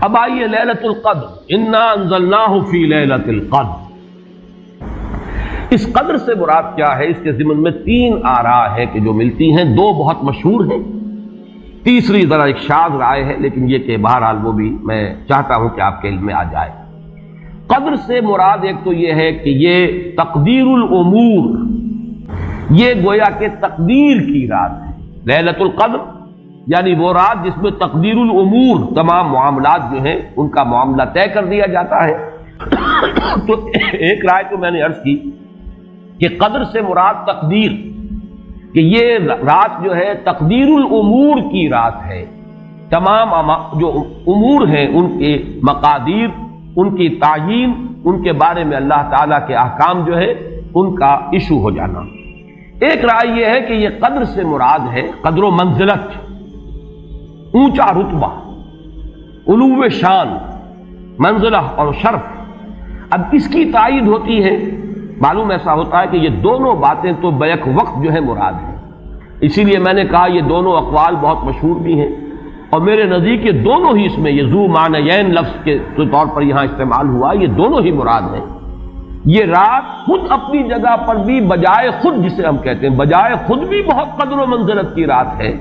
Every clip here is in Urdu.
اب آئیے لیلۃ القدر، انا انزلناہ فی لیلۃ القدر، اس قدر سے مراد کیا ہے؟ اس کے ضمن میں تین آراء ہیں کہ جو ملتی ہیں، دو بہت مشہور ہیں، تیسری ذرا ایک شاذ رائے ہے، لیکن یہ کہ بہرحال وہ بھی میں چاہتا ہوں کہ آپ کے علم میں آ جائے۔ قدر سے مراد ایک تو یہ ہے کہ یہ تقدیر الامور، یہ گویا کہ تقدیر کی رات ہے۔ لیلۃ القدر یعنی وہ رات جس میں تقدیر الامور، تمام معاملات جو ہیں ان کا معاملہ طے کر دیا جاتا ہے۔ تو ایک رائے تو میں نے عرض کی کہ قدر سے مراد تقدیر، کہ یہ رات جو ہے تقدیر الامور کی رات ہے، تمام جو امور ہیں ان کے مقادیر، ان کی تعیین، ان کے بارے میں اللہ تعالیٰ کے احکام جو ہے ان کا ایشو ہو جانا۔ ایک رائے یہ ہے کہ یہ قدر سے مراد ہے قدر و منزلت، اونچا رتبہ، علو شان، منزلہ اور شرف۔ اب اس کی تائید ہوتی ہے، معلوم ایسا ہوتا ہے کہ یہ دونوں باتیں تو بیک وقت جو ہے مراد ہیں، اسی لیے میں نے کہا یہ دونوں اقوال بہت مشہور بھی ہیں، اور میرے نزدیک یہ دونوں ہی اس میں یہ ذو معنیین لفظ کے طور پر یہاں استعمال ہوا، یہ دونوں ہی مراد ہیں۔ یہ رات خود اپنی جگہ پر بھی بجائے خود، جسے ہم کہتے ہیں بجائے خود بھی بہت قدر و منزلت کی رات ہے،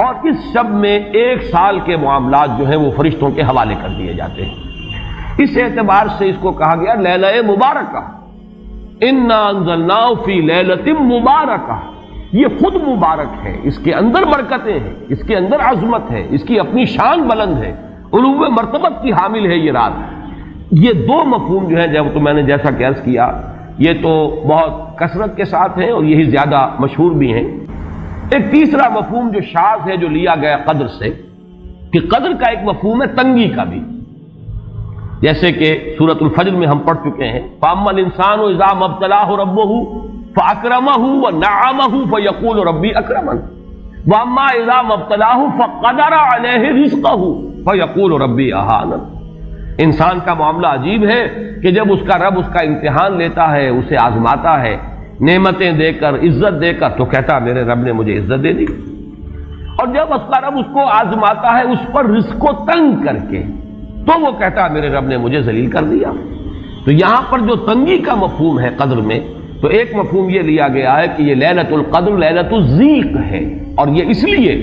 اور اس شب میں 1 سال کے معاملات جو ہیں وہ فرشتوں کے حوالے کر دیے جاتے ہیں۔ اس اعتبار سے اس کو کہا گیا لیلہ مبارکہ، انا انزلناہ فی لیلۃ مبارکہ، یہ خود مبارک ہے، اس کے اندر برکتیں ہیں، اس کے اندر عظمت ہے، اس کی اپنی شان بلند ہے، علو مرتبت کی حامل ہے یہ رات۔ یہ دو مفہوم جو ہے جب تو میں نے جیسا کہ عرض کیا یہ تو بہت کثرت کے ساتھ ہیں اور یہی زیادہ مشہور بھی ہیں۔ ایک تیسرا مفہوم جو شاذ ہے جو لیا گیا قدر سے، کہ قدر کا ایک مفہوم ہے تنگی کا بھی، جیسے کہ سورۃ الفجر میں ہم پڑھ چکے ہیں، فَأَمَّا الْإِنسَانُ إِذَا مَا ابْتَلَاهُ رَبُّهُ فَأَكْرَمَهُ وَنَعَّمَهُ فَيَقُولُ رَبِّي أَكْرَمَنِ وَأَمَّا إِذَا مَا ابْتَلَاهُ فَقَدَرَ عَلَيْهِ رِزْقَهُ فَيَقُولُ رَبِّي أَهَانَنِ۔ انسان کا معاملہ عجیب ہے کہ جب اس کا رب اس کا امتحان لیتا ہے، اسے آزماتا ہے، نعمتیں دے کر، عزت دے کر، تو کہتا میرے رب نے مجھے عزت دے دی، اور جب اس کا رب اس کو آزماتا ہے اس پر رزق کو تنگ کر کے، تو وہ کہتا میرے رب نے مجھے ذلیل کر دیا۔ تو یہاں پر جو تنگی کا مفہوم ہے قدر میں، تو ایک مفہوم یہ لیا گیا ہے کہ یہ لیلۃ القدر لیلۃ الضیق ہے، اور یہ اس لیے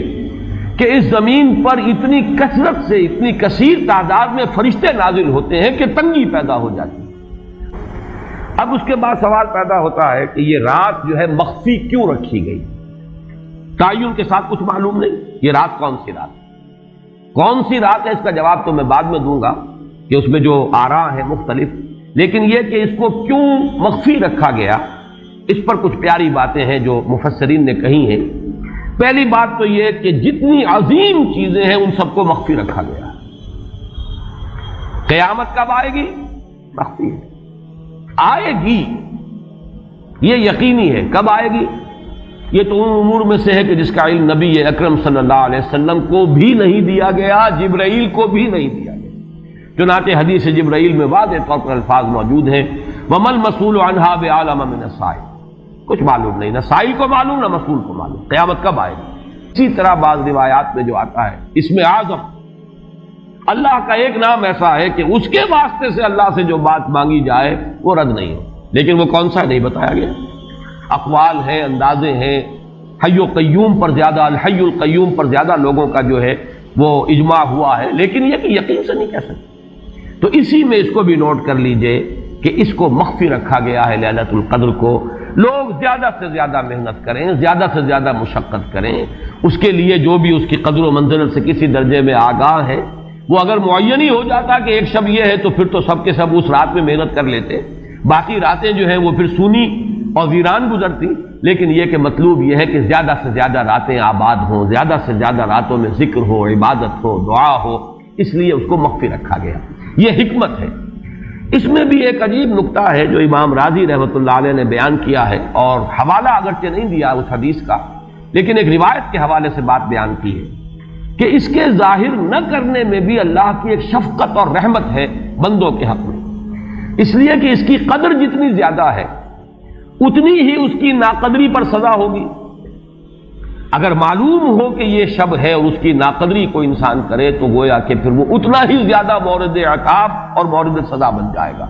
کہ اس زمین پر اتنی کثرت سے، اتنی کثیر تعداد میں فرشتے نازل ہوتے ہیں کہ تنگی پیدا ہو جاتی ہے۔ اب اس کے بعد سوال پیدا ہوتا ہے کہ یہ رات جو ہے مخفی کیوں رکھی گئی؟ تعین کے ساتھ کچھ معلوم نہیں، یہ رات کون سی رات ہے؟ کون سی رات ہے اس کا جواب تو میں بعد میں دوں گا کہ اس میں جو آراء ہیں مختلف، لیکن یہ کہ اس کو کیوں مخفی رکھا گیا، اس پر کچھ پیاری باتیں ہیں جو مفسرین نے کہی ہیں۔ پہلی بات تو یہ کہ جتنی عظیم چیزیں ہیں ان سب کو مخفی رکھا گیا۔ قیامت کب آئے گی؟ مخفی ہے، آئے گی یہ یقینی ہے، کب آئے گی؟ یہ تو ان امور میں سے ہے کہ جس کا علم نبی اکرم صلی اللہ علیہ وسلم کو بھی نہیں دیا گیا، جبرائیل کو بھی نہیں دیا گیا۔ چنانچہ حدیث جبرائیل میں واضح طور پر الفاظ موجود ہیں، وَمَا الْمَسْئُولُ عَنْهَا بِأَعْلَمَ مِنَ السَّائِلِ، کچھ معلوم نہیں، نہ سائل کو معلوم نہ مسئول کو معلوم قیامت کب آئے گی۔ اسی طرح بعض روایات میں جو آتا ہے اس میں اعظم، اللہ کا ایک نام ایسا ہے کہ اس کے واسطے سے اللہ سے جو بات مانگی جائے وہ رد نہیں ہو، لیکن وہ کون سا نہیں بتایا گیا۔ اقوال ہیں، اندازے ہیں، حی و قیوم پر زیادہ، الحی القیوم پر زیادہ لوگوں کا جو ہے وہ اجماع ہوا ہے، لیکن یہ کہ یقین سے نہیں کہہ سکتے۔ تو اسی میں اس کو بھی نوٹ کر لیجئے کہ اس کو مخفی رکھا گیا ہے لیلۃ القدر کو۔ لوگ زیادہ سے زیادہ محنت کریں، زیادہ سے زیادہ مشقت کریں، اس کے لیے جو بھی اس کی قدر و منزلت سے کسی درجے میں آگاہ ہے، وہ اگر معین ہی ہو جاتا کہ ایک شب یہ ہے تو پھر تو سب کے سب اس رات میں محنت کر لیتے، باقی راتیں جو ہیں وہ پھر سونی اور ویران گزرتی۔ لیکن یہ کہ مطلوب یہ ہے کہ زیادہ سے زیادہ راتیں آباد ہوں، زیادہ سے زیادہ راتوں میں ذکر ہو، عبادت ہو، دعا ہو، اس لیے اس کو مخفی رکھا گیا، یہ حکمت ہے۔ اس میں بھی ایک عجیب نکتہ ہے جو امام راضی رحمۃ اللہ علیہ نے بیان کیا ہے، اور حوالہ اگرچہ نہیں دیا اس حدیث کا، لیکن ایک روایت کے حوالے سے بات بیان کی ہے کہ اس کے ظاہر نہ کرنے میں بھی اللہ کی ایک شفقت اور رحمت ہے بندوں کے حق میں، اس لیے کہ اس کی قدر جتنی زیادہ ہے اتنی ہی اس کی ناقدری پر سزا ہوگی۔ اگر معلوم ہو کہ یہ شب ہے اور اس کی ناقدری کو انسان کرے تو گویا کہ پھر وہ اتنا ہی زیادہ مورد عقاب اور مورد سزا بن جائے گا۔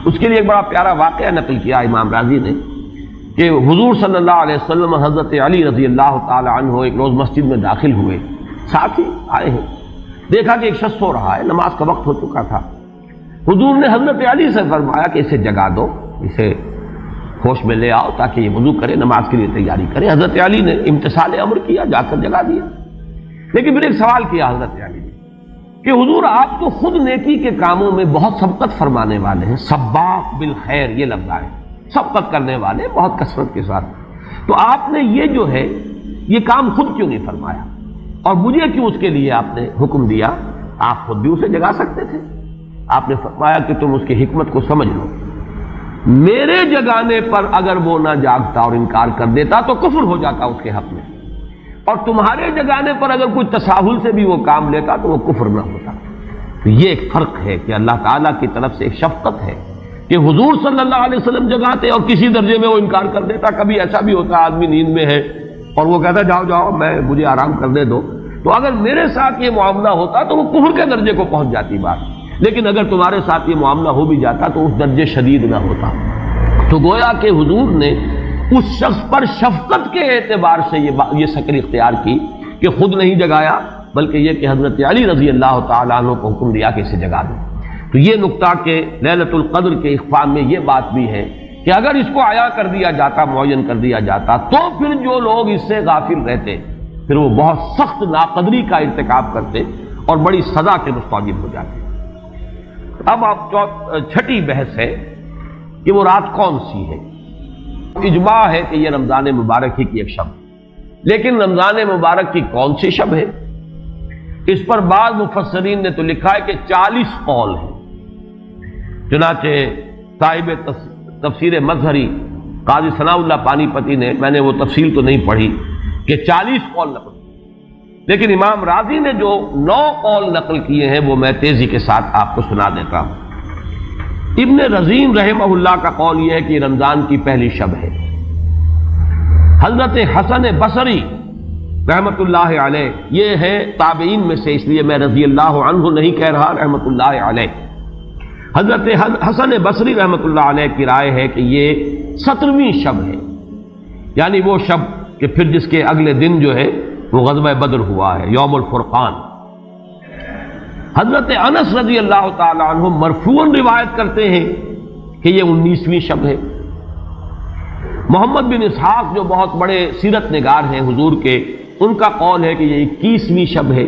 اس کے لیے ایک بڑا پیارا واقعہ نقل کیا امام راضی نے کہ حضور صلی اللہ علیہ وسلم حضرت علی رضی اللہ تعالی عنہ ایک روز مسجد میں داخل ہوئے، ساتھ ہی آئے ہیں، دیکھا کہ ایک شخص سو رہا ہے، نماز کا وقت ہو چکا تھا۔ حضور نے حضرت علی سے فرمایا کہ اسے جگا دو، اسے ہوش میں لے آؤ تاکہ یہ وضو کرے، نماز کے لیے تیاری کرے۔ حضرت علی نے امتثال امر کیا، جا کر جگا دیا۔ لیکن پھر ایک سوال کیا حضرت علی نے کہ حضور آپ تو خود نیکی کے کاموں میں بہت سبقت فرمانے والے ہیں، سباق بالخیر یہ لفظ آئے، سبقت کرنے والے بہت کثرت کے ساتھ، تو آپ نے یہ جو ہے یہ کام خود کیوں نہیں فرمایا اور مجھے کیوں اس کے لیے آپ نے حکم دیا؟ آپ خود بھی اسے جگا سکتے تھے۔ آپ نے فرمایا کہ تم اس کی حکمت کو سمجھ لو، میرے جگانے پر اگر وہ نہ جاگتا اور انکار کر دیتا تو کفر ہو جاتا اس کے حق میں، اور تمہارے جگانے پر اگر کوئی تساہل سے بھی وہ کام لیتا تو وہ کفر نہ ہوتا۔ تو یہ ایک فرق ہے کہ اللہ تعالیٰ کی طرف سے ایک شفقت ہے کہ حضور صلی اللہ علیہ وسلم جگاتے اور کسی درجے میں وہ انکار کر دیتا۔ کبھی ایسا بھی ہوتا آدمی نیند میں ہے اور وہ کہتا جاؤ جاؤ مجھے آرام کرنے دو، تو اگر میرے ساتھ یہ معاملہ ہوتا تو وہ کفر کے درجے کو پہنچ جاتی بات، لیکن اگر تمہارے ساتھ یہ معاملہ ہو بھی جاتا تو اس درجے شدید نہ ہوتا۔ تو گویا کہ حضور نے اس شخص پر شفقت کے اعتبار سے یہ شکل اختیار کی کہ خود نہیں جگایا، بلکہ یہ کہ حضرت علی رضی اللہ تعالیٰ عنہ کو حکم دیا کہ اسے جگا دو۔ تو یہ نقطہ کہ لیلۃ القدر کے اخفاء میں یہ بات بھی ہے کہ اگر اس کو عیا کر دیا جاتا، معین کر دیا جاتا، تو پھر جو لوگ اس سے غافل رہتے پھر وہ بہت سخت ناقدری کا ارتکاب کرتے اور بڑی سزا کے مستوجب ہو جاتے۔ اب آپ چھٹی بحث ہے کہ وہ رات کون سی ہے۔ اجماع ہے کہ یہ رمضان مبارک ہی کی ایک شب، لیکن رمضان مبارک کی کون سی شب ہے اس پر بعض مفسرین نے تو لکھا ہے کہ 40 قول ہیں۔ چنانچہ صاحب تفسیر مظہری قاضی ثناء اللہ پانی پتی نے، میں نے وہ تفصیل تو نہیں پڑھی، کہ 40 قول نقل، لیکن امام راضی نے جو 9 قول نقل کیے ہیں وہ میں تیزی کے ساتھ آپ کو سنا دیتا ہوں۔ ابن رزین رحمہ اللہ کا قول یہ ہے کہ رمضان کی پہلی شب ہے۔ حضرت حسن بصری رحمت اللہ علیہ یہ ہے تابعین میں سے، اس لیے میں رضی اللہ عنہ نہیں کہہ رہا، رحمت اللہ علیہ۔ حضرت حسن بصری رحمت اللہ علیہ کی رائے ہے کہ یہ 17ویں شب ہے، یعنی وہ شب کہ پھر جس کے اگلے دن جو ہے وہ غزوہ بدر ہوا ہے، یوم الفرقان۔ حضرت انس رضی اللہ تعالی عنہ مرفوعاً روایت کرتے ہیں کہ یہ 19ویں شب ہے۔ محمد بن اسحاق جو بہت بڑے سیرت نگار ہیں حضور کے، ان کا قول ہے کہ یہ 21ویں شب ہے۔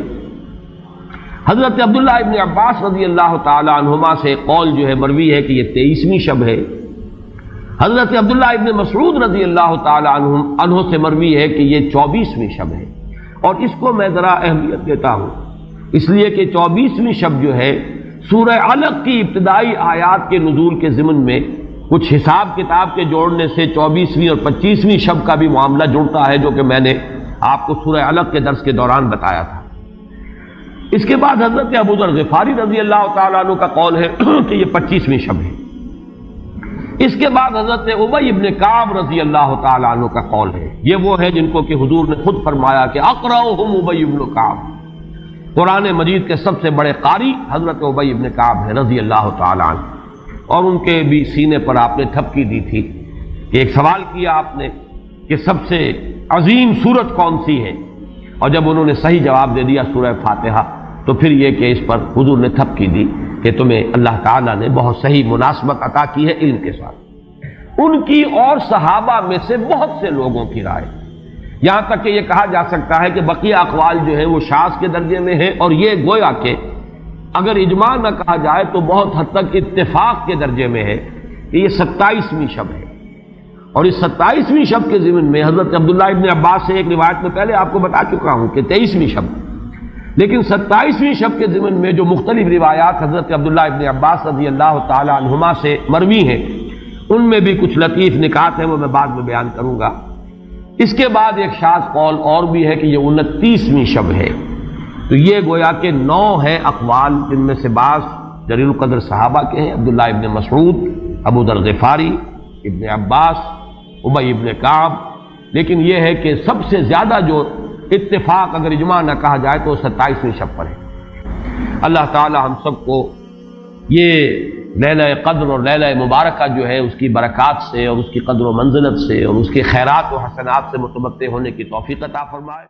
حضرت عبداللہ ابن عباس رضی اللہ تعالی عنہما سے قول جو ہے مروی ہے کہ یہ 23ویں شب ہے۔ حضرت عبداللہ ابن مسعود رضی اللہ تعالی عنہ سے مروی ہے کہ یہ 24ویں شب ہے، اور اس کو میں ذرا اہمیت دیتا ہوں اس لیے کہ 24ویں شب جو ہے سورہ علق کی ابتدائی آیات کے نزول کے ضمن میں کچھ حساب کتاب کے جوڑنے سے 24ویں اور 25ویں شب کا بھی معاملہ جڑتا ہے، جو کہ میں نے آپ کو سورہ علق کے درس کے دوران بتایا تھا۔ اس کے بعد حضرت ابو ذر غفاری رضی اللہ تعالیٰ عنہ کا قول ہے کہ یہ 25ویں شب ہے۔ اس کے بعد حضرت ابی ابن کعب رضی اللہ تعالیٰ عنہ کا قول ہے، یہ وہ ہے جن کو کہ حضور نے خود فرمایا کہ اقرأہم ابی ابن کعب، قرآن مجید کے سب سے بڑے قاری حضرت ابی ابن کعب ہے رضی اللہ تعالیٰ عنہ، اور ان کے بھی سینے پر آپ نے تھپکی دی تھی کہ ایک سوال کیا آپ نے کہ سب سے عظیم سورت کون سی ہے، اور جب انہوں نے صحیح جواب دے دیا سورہ فاتحہ، تو پھر یہ کہ اس پر حضور نے تھپکی دی کہ تمہیں اللہ تعالیٰ نے بہت صحیح مناسبت عطا کی ہے علم کے ساتھ۔ ان کی اور صحابہ میں سے بہت سے لوگوں کی رائے، یہاں تک کہ یہ کہا جا سکتا ہے کہ بقیہ اقوال جو ہیں وہ شاذ کے درجے میں ہیں، اور یہ گویا کہ اگر اجماع نہ کہا جائے تو بہت حد تک اتفاق کے درجے میں ہے کہ یہ 27ویں شب ہے۔ اور اس 27ویں شب کے ضمن میں حضرت عبداللہ ابن عباس سے ایک روایت میں پہلے آپ کو بتا چکا ہوں کہ 23ویں شب، لیکن 27ویں شب کے ضمن میں جو مختلف روایات حضرت عبداللہ ابن عباس رضی اللہ تعالی عنہما سے مروی ہیں، ان میں بھی کچھ لطیف نکات ہیں، وہ میں بعد میں بیان کروں گا۔ اس کے بعد ایک شاذ قول اور بھی ہے کہ یہ 29ویں شب ہے۔ تو یہ گویا کہ 9 ہے اقوال، جن میں سے بعض جلیل القدر صحابہ کے ہیں، عبداللہ ابن مسعود، ابو ذر غفاری، ابن عباس، ابی ابن کعب، لیکن یہ ہے کہ سب سے زیادہ جو اتفاق اگر اجماع نہ کہا جائے تو 27ویں شب پر ہے۔ اللہ تعالی ہم سب کو یہ لیلہ قدر اور لیلہ مبارکہ جو ہے اس کی برکات سے اور اس کی قدر و منزلت سے اور اس کے خیرات و حسنات سے متمتع ہونے کی توفیق عطا فرمائے۔